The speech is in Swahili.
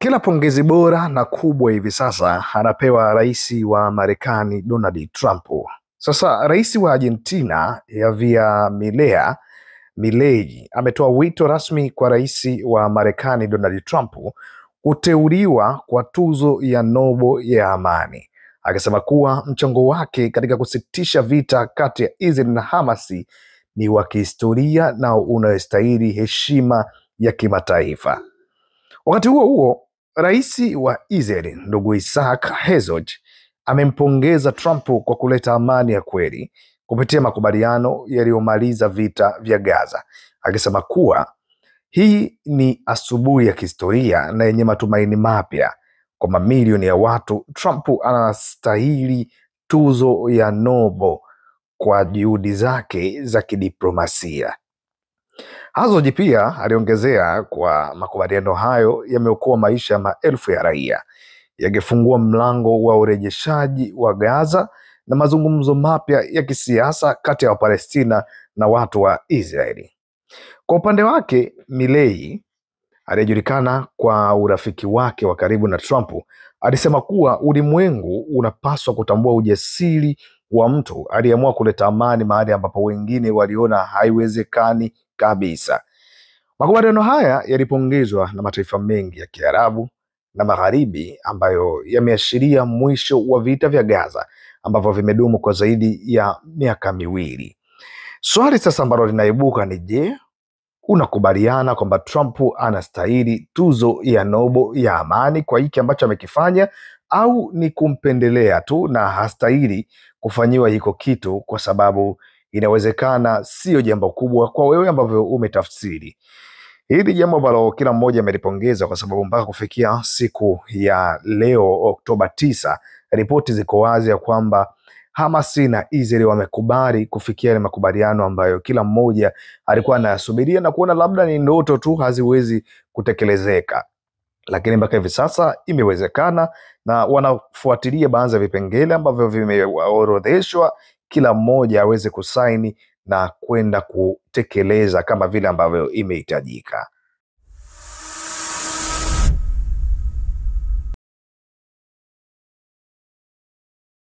Kila pongezi bora na kubwa hivi sasa anapewa rais wa Marekani Donald Trump. Sasa rais wa Argentina Javier Milei ametoa wito rasmi kwa rais wa Marekani Donald Trump kuteuliwa kwa tuzo ya Nobel ya amani, akisema kuwa mchango wake katika kusitisha vita kati ya Israel na Hamas ni wa kihistoria na unastahili heshima ya kimataifa. Wakati huo huo, rais wa Israel ndugu Isaac Herzog amempongeza Trump kwa kuleta amani ya kweli kupitia makubaliano yaliyomaliza vita vya Gaza, akisema kuwa hii ni asubuhi ya kihistoria na yenye matumaini mapya kwa mamilioni ya watu. Trump anastahili tuzo ya Nobel kwa juhudi zake za kidiplomasia. Herzog pia aliongezea kwa makubaliano hayo yameokoa maisha ya maelfu ya raia, yakifungua mlango wa urejeshaji wa Gaza na mazungumzo mapya ya kisiasa kati ya Wapalestina na watu wa Israeli. Kwa upande wake, Milei aliyejulikana kwa urafiki wake wa karibu na Trump alisema kuwa ulimwengu unapaswa kutambua ujasiri wa mtu aliyeamua kuleta amani mahali ambapo wengine waliona haiwezekani kabisa. Makubaliano haya yalipongezwa na mataifa mengi ya Kiarabu na Magharibi ambayo yameashiria mwisho wa vita vya Gaza ambavyo vimedumu kwa zaidi ya miaka miwili. Swali sasa ambalo linaibuka ni je, unakubaliana kwamba Trump anastahili tuzo ya Nobel ya amani kwa hiki ambacho amekifanya, au ni kumpendelea tu na hastahili kufanyiwa hiko kitu kwa sababu inawezekana sio jambo kubwa kwa wewe ambavyo umetafsiri? Hili jambo ambalo kila mmoja amelipongeza kwa sababu mpaka kufikia siku ya leo Oktoba 9, ripoti ziko wazi ya kwamba Hamas na Israel wamekubali kufikia yale makubaliano ambayo kila mmoja alikuwa anayasubiria na kuona labda ni ndoto tu, haziwezi kutekelezeka, lakini mpaka hivi sasa imewezekana na wanafuatilia baadhi ya vipengele ambavyo vimeorodheshwa, kila mmoja aweze kusaini na kwenda kutekeleza kama vile ambavyo imehitajika.